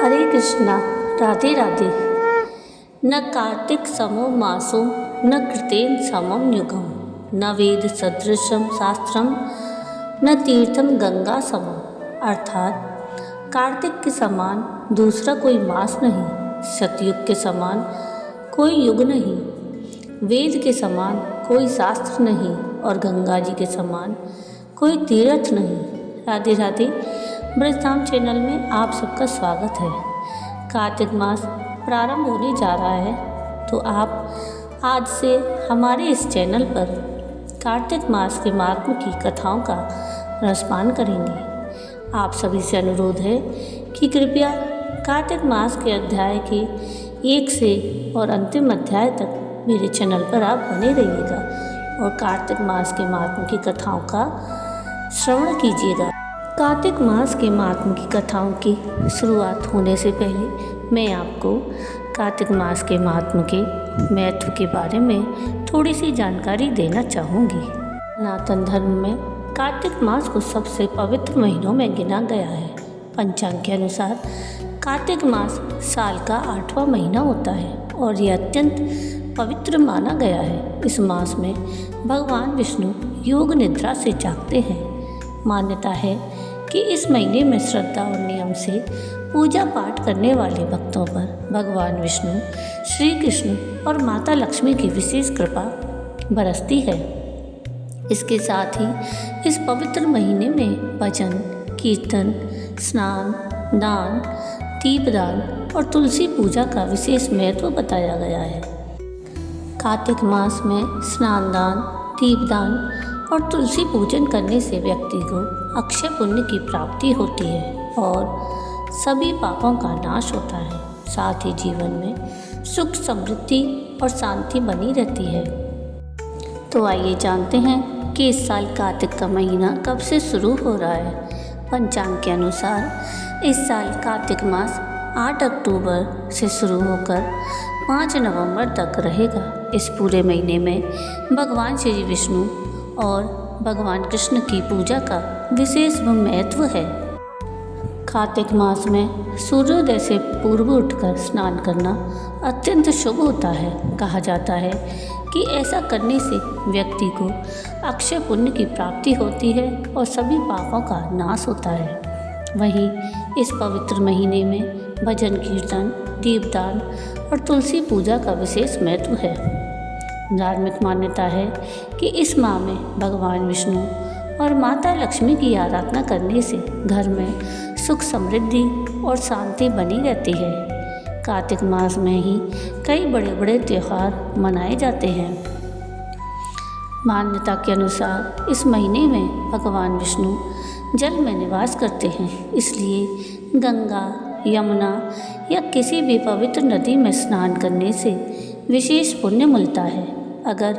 हरे कृष्णा। राधे राधे। न कार्तिक समो मासो न कृतेन समम युगम न वेद सदृशम शास्त्रम न तीर्थम गंगा समम। अर्थात कार्तिक के समान दूसरा कोई मास नहीं, सतयुग के समान कोई युग नहीं, वेद के समान कोई शास्त्र नहीं और गंगा जी के समान कोई तीर्थ नहीं। राधे राधे। ब्रजधाम चैनल में आप सबका स्वागत है। कार्तिक मास प्रारंभ होने जा रहा है, तो आप आज से हमारे इस चैनल पर कार्तिक मास के महात्म की कथाओं का रसपान करेंगे। आप सभी से अनुरोध है कि कृपया कार्तिक मास के अध्याय के 1 से और अंतिम अध्याय तक मेरे चैनल पर आप बने रहिएगा और कार्तिक मास के महात्म की कथाओं का श्रवण कीजिएगा। कार्तिक मास के महात्म की कथाओं की शुरुआत होने से पहले मैं आपको कार्तिक मास के महात्म के महत्व के बारे में थोड़ी सी जानकारी देना चाहूँगी। सनातन धर्म में कार्तिक मास को सबसे पवित्र महीनों में गिना गया है। पंचांग के अनुसार कार्तिक मास साल का 8वां महीना होता है और यह अत्यंत पवित्र माना गया है। इस मास में भगवान विष्णु योग निद्रा से जागते हैं। मान्यता है कि इस महीने में श्रद्धा और नियम से पूजा पाठ करने वाले भक्तों पर भगवान विष्णु, श्री कृष्ण और माता लक्ष्मी की विशेष कृपा बरसती है। इसके साथ ही इस पवित्र महीने में भजन, कीर्तन, स्नान, दान, दीपदान और तुलसी पूजा का विशेष महत्व बताया गया है। कार्तिक मास में स्नान दान, दीपदान और तुलसी पूजन करने से व्यक्ति को अक्षय पुण्य की प्राप्ति होती है और सभी पापों का नाश होता है। साथ ही जीवन में सुख, समृद्धि और शांति बनी रहती है। तो आइए जानते हैं कि इस साल कार्तिक का महीना कब से शुरू हो रहा है। पंचांग के अनुसार इस साल कार्तिक मास 8 अक्टूबर से शुरू होकर 5 नवंबर तक रहेगा। इस पूरे महीने में भगवान श्री विष्णु और भगवान कृष्ण की पूजा का विशेष महत्व है। कार्तिक मास में सूर्योदय से पूर्व उठकर स्नान करना अत्यंत शुभ होता है। कहा जाता है कि ऐसा करने से व्यक्ति को अक्षय पुण्य की प्राप्ति होती है और सभी पापों का नाश होता है। वहीं इस पवित्र महीने में भजन, कीर्तन, दीपदान और तुलसी पूजा का विशेष महत्व है। धार्मिक मान्यता है कि इस माह में भगवान विष्णु और माता लक्ष्मी की आराधना करने से घर में सुख, समृद्धि और शांति बनी रहती है। कार्तिक मास में ही कई बड़े बड़े त्यौहार मनाए जाते हैं। मान्यता के अनुसार इस महीने में भगवान विष्णु जल में निवास करते हैं, इसलिए गंगा, यमुना या किसी भी पवित्र नदी में स्नान करने से विशेष पुण्य मिलता है। अगर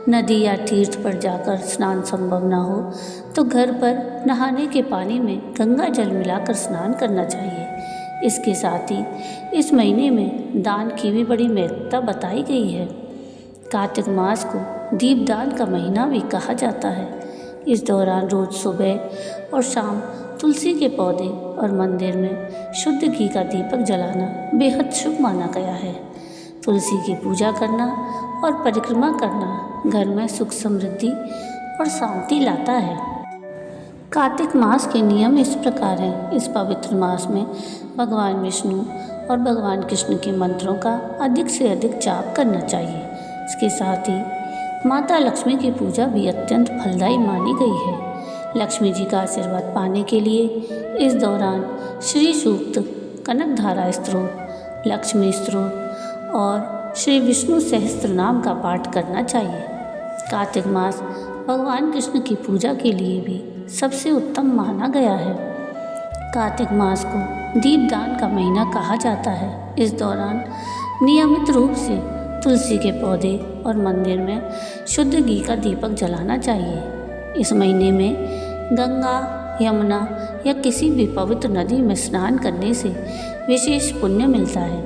नदी या तीर्थ पर जाकर स्नान संभव न हो तो घर पर नहाने के पानी में गंगा जल मिलाकर स्नान करना चाहिए। इसके साथ ही इस महीने में दान की भी बड़ी महत्ता बताई गई है। कार्तिक मास को दीपदान का महीना भी कहा जाता है। इस दौरान रोज़ सुबह और शाम तुलसी के पौधे और मंदिर में शुद्ध घी का दीपक जलाना बेहद शुभ माना गया है। तुलसी की पूजा करना और परिक्रमा करना घर में सुख, समृद्धि और शांति लाता है। कार्तिक मास के नियम इस प्रकार हैं। इस पवित्र मास में भगवान विष्णु और भगवान कृष्ण के मंत्रों का अधिक से अधिक जाप करना चाहिए। इसके साथ ही माता लक्ष्मी की पूजा भी अत्यंत फलदायी मानी गई है। लक्ष्मी जी का आशीर्वाद पाने के लिए इस दौरान श्री सूक्त, कनकधारा स्तोत्र, लक्ष्मी स्तोत्र और श्री विष्णु सहस्त्र नाम का पाठ करना चाहिए। कार्तिक मास भगवान कृष्ण की पूजा के लिए भी सबसे उत्तम माना गया है। कार्तिक मास को दीपदान का महीना कहा जाता है। इस दौरान नियमित रूप से तुलसी के पौधे और मंदिर में शुद्ध घी का दीपक जलाना चाहिए। इस महीने में गंगा, यमुना या किसी भी पवित्र नदी में स्नान करने से विशेष पुण्य मिलता है।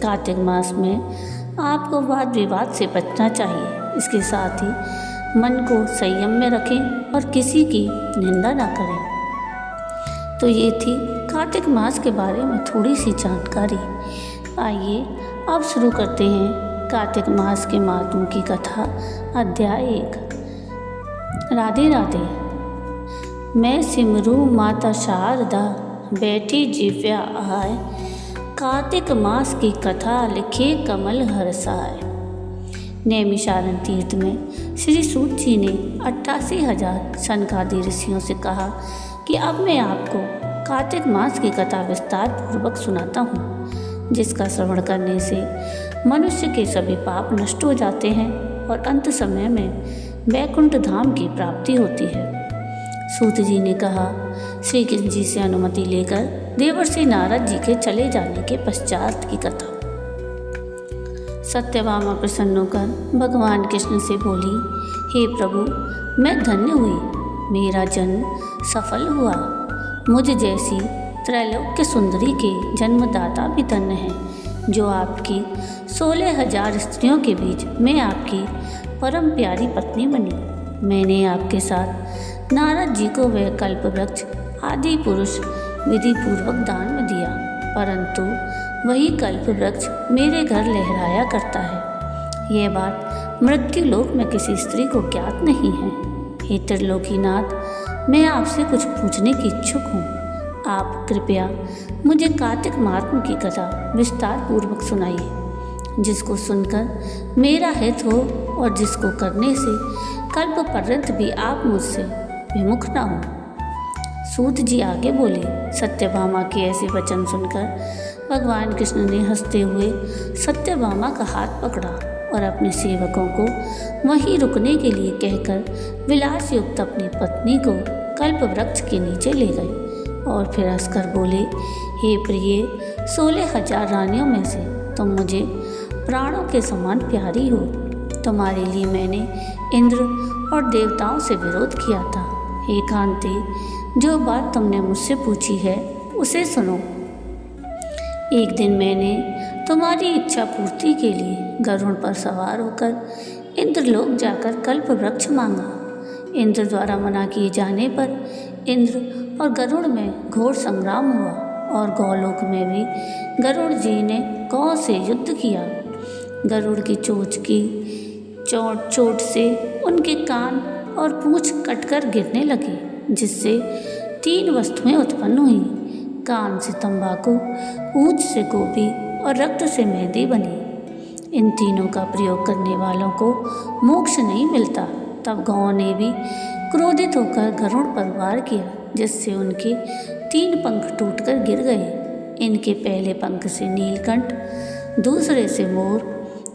कार्तिक मास में आपको वाद विवाद से बचना चाहिए। इसके साथ ही मन को संयम में रखें और किसी की निंदा ना करें। तो ये थी कार्तिक मास के बारे में थोड़ी सी जानकारी। आइए अब शुरू करते हैं कार्तिक मास के महात्म की कथा। अध्याय 1। राधे राधे। मैं सिमरू माता शारदा, बैठी जिव्या आय, कार्तिक मास की कथा लिखे कमल हर्षाय। नैमिषारण्य तीर्थ में श्री सूत जी ने 88,000 सनकादि ऋषियों से कहा कि अब मैं आपको कार्तिक मास की कथा विस्तार पूर्वक सुनाता हूँ, जिसका श्रवण करने से मनुष्य के सभी पाप नष्ट हो जाते हैं और अंत समय में वैकुंठ धाम की प्राप्ति होती है। सूत जी ने कहा। श्री कृष्ण जी से अनुमति लेकर देवर्षि नारद जी के चले जाने के पश्चात की कथा। सत्यभामा प्रसन्न होकर भगवान कृष्ण से बोली, हे प्रभु, मैं धन्य हुई, मेरा जन्म सफल हुआ। मुझ जैसी त्रैलोक्य सुंदरी के जन्मदाता भी धन्य हैं, जो आपकी 16,000 स्त्रियों के बीच मैं आपकी परम प्यारी पत्नी बनी। मैंने आपके साथ नारद जी को वह कल्प वृक्ष आदि पुरुष विधि पूर्वक दान में दिया, परंतु वही कल्प वृक्ष मेरे घर लहराया करता है। यह बात मृत्यु लोक में किसी स्त्री को ज्ञात नहीं है। हे त्रिलोकीनाथ, मैं आपसे कुछ पूछने की इच्छुक हूँ। आप कृपया मुझे कार्तिक महात्म की कथा विस्तार पूर्वक सुनाइए, जिसको सुनकर मेरा हित हो और जिसको करने से कल्प पर्यंत भी आप मुझसे विमुख न हो। सूत जी आगे बोले। सत्यभामा के ऐसे वचन सुनकर भगवान कृष्ण ने हंसते हुए सत्यभामा का हाथ पकड़ा और अपने सेवकों को वहीं रुकने के लिए कहकर विलास युक्त अपनी पत्नी को कल्प वृक्ष के नीचे ले गए और फिर हंसकर बोले, हे प्रिय, 16,000 रानियों में से तुम मुझे प्राणों के समान प्यारी हो। तुम्हारे लिए मैंने इंद्र और देवताओं से विरोध किया था। हे कांते, जो बात तुमने मुझसे पूछी है उसे सुनो। एक दिन मैंने तुम्हारी इच्छा पूर्ति के लिए गरुड़ पर सवार होकर इंद्रलोक जाकर कल्प वृक्ष मांगा। इंद्र द्वारा मना किए जाने पर इंद्र और गरुड़ में घोर संग्राम हुआ और गौलोक में भी गरुड़ जी ने गौ से युद्ध किया। गरुड़ की चोट से उनके कान और पूंछ कटकर गिरने लगे, जिससे 3 वस्तुएं उत्पन्न हुई। कान से तंबाकू, पूंछ से गोभी और रक्त से मेहंदी बनी। इन तीनों का प्रयोग करने वालों को मोक्ष नहीं मिलता। तब गौ ने भी क्रोधित होकर गरुड़ पर वार किया, जिससे उनके 3 पंख टूटकर गिर गए। इनके पहले पंख से नीलकंठ, दूसरे से मोर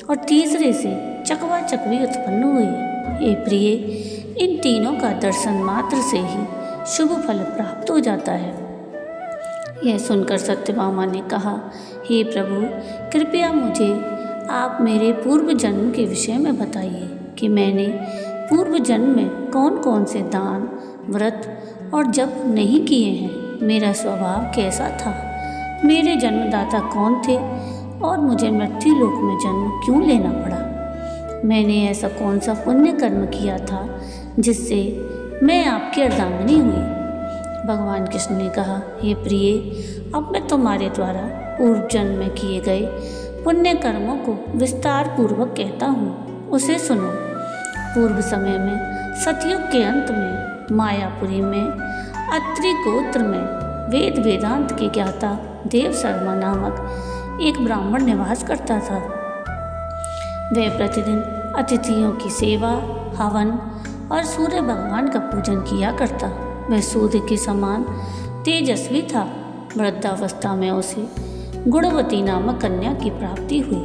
और तीसरे से चकवा चकवी उत्पन्न हुए। हे प्रिय, इन तीनों का दर्शन मात्र से ही शुभ फल प्राप्त हो जाता है। यह सुनकर सत्यभामा ने कहा, हे प्रभु, कृपया मुझे आप मेरे पूर्व जन्म के विषय में बताइए कि मैंने पूर्व जन्म में कौन कौन से दान, व्रत और जप नहीं किए हैं। मेरा स्वभाव कैसा था, मेरे जन्मदाता कौन थे और मुझे मृत्यु लोक में जन्म क्यों लेना पड़ा। मैंने ऐसा कौन सा पुण्य कर्म किया था जिससे मैं आपकी अर्धांगिनी हुई। भगवान कृष्ण ने कहा, हे प्रिय, अब मैं तुम्हारे द्वारा पूर्व जन्म में किए गए पुण्य कर्मों को विस्तार पूर्वक कहता हूँ, उसे सुनो। पूर्व समय में सतयुग के अंत में मायापुरी में अत्रि गोत्र में वेद वेदांत के ज्ञाता देव शर्मा नामक एक ब्राह्मण निवास करता था। वह प्रतिदिन अतिथियों की सेवा, हवन और सूर्य भगवान का पूजन किया करता। वह सूर्य के समान तेजस्वी था। वृद्धावस्था में उसे गुणवती नामक कन्या की प्राप्ति हुई।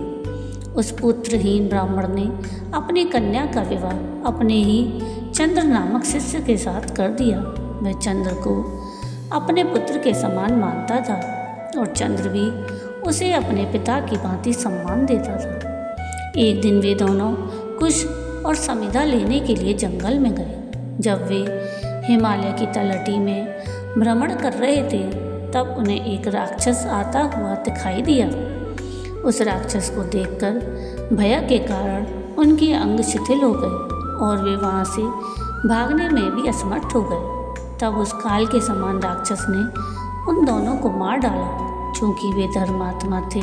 उस पुत्रहीन ब्राह्मण ने अपनी कन्या का विवाह अपने ही चंद्र नामक शिष्य के साथ कर दिया। वह चंद्र को अपने पुत्र के समान मानता था और चंद्र भी उसे अपने पिता की भांति सम्मान देता था। एक दिन वे दोनों कुश और समिधा लेने के लिए जंगल में गए। जब वे हिमालय की तलहटी में भ्रमण कर रहे थे, तब उन्हें एक राक्षस आता हुआ दिखाई दिया। उस राक्षस को देखकर भय के कारण उनके अंग शिथिल हो गए और वे वहाँ से भागने में भी असमर्थ हो गए। तब उस काल के समान राक्षस ने उन दोनों को मार डाला। चूँकि वे धर्मात्मा थे,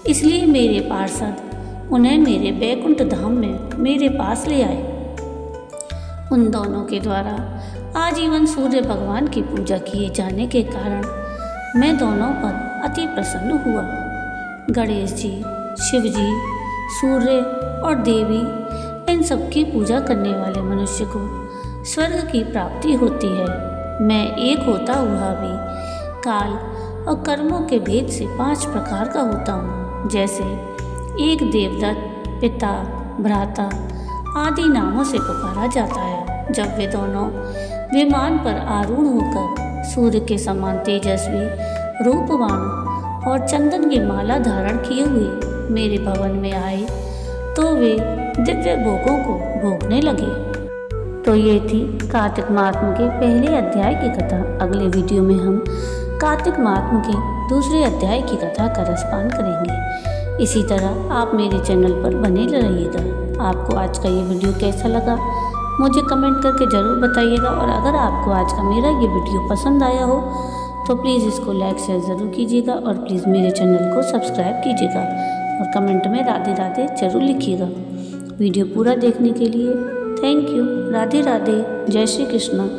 इसलिए मेरे पार्षद उन्हें मेरे बैकुंठ धाम में मेरे पास ले आए। उन दोनों के द्वारा आजीवन सूर्य भगवान की पूजा किए जाने के कारण मैं दोनों पर अति प्रसन्न हुआ। गणेश जी, शिव जी, सूर्य और देवी, इन सबकी पूजा करने वाले मनुष्य को स्वर्ग की प्राप्ति होती है। मैं एक होता हुआ भी काल और कर्मों के भेद से 5 प्रकार का होता हूँ। जैसे एक देवदत्त, पिता, भ्राता आदि नामों से पुकारा जाता है। जब वे दोनों विमान पर आरूढ़ होकर सूर्य के समान तेजस्वी, रूपवान और चंदन की माला धारण किए हुए मेरे भवन में आए तो वे दिव्य भोगों को भोगने लगे। तो ये थी कार्तिक महात्म्य के पहले अध्याय की कथा। अगले वीडियो में हम कार्तिक महात्म्य के दूसरे अध्याय की कथा का रसपान करेंगे। इसी तरह आप मेरे चैनल पर बने रहिएगा। आपको आज का ये वीडियो कैसा लगा मुझे कमेंट करके ज़रूर बताइएगा। और अगर आपको आज का मेरा ये वीडियो पसंद आया हो तो प्लीज़ इसको लाइक शेयर ज़रूर कीजिएगा और प्लीज़ मेरे चैनल को सब्सक्राइब कीजिएगा और कमेंट में राधे राधे ज़रूर लिखिएगा। वीडियो पूरा देखने के लिए थैंक यू। राधे राधे। जय श्री कृष्ण।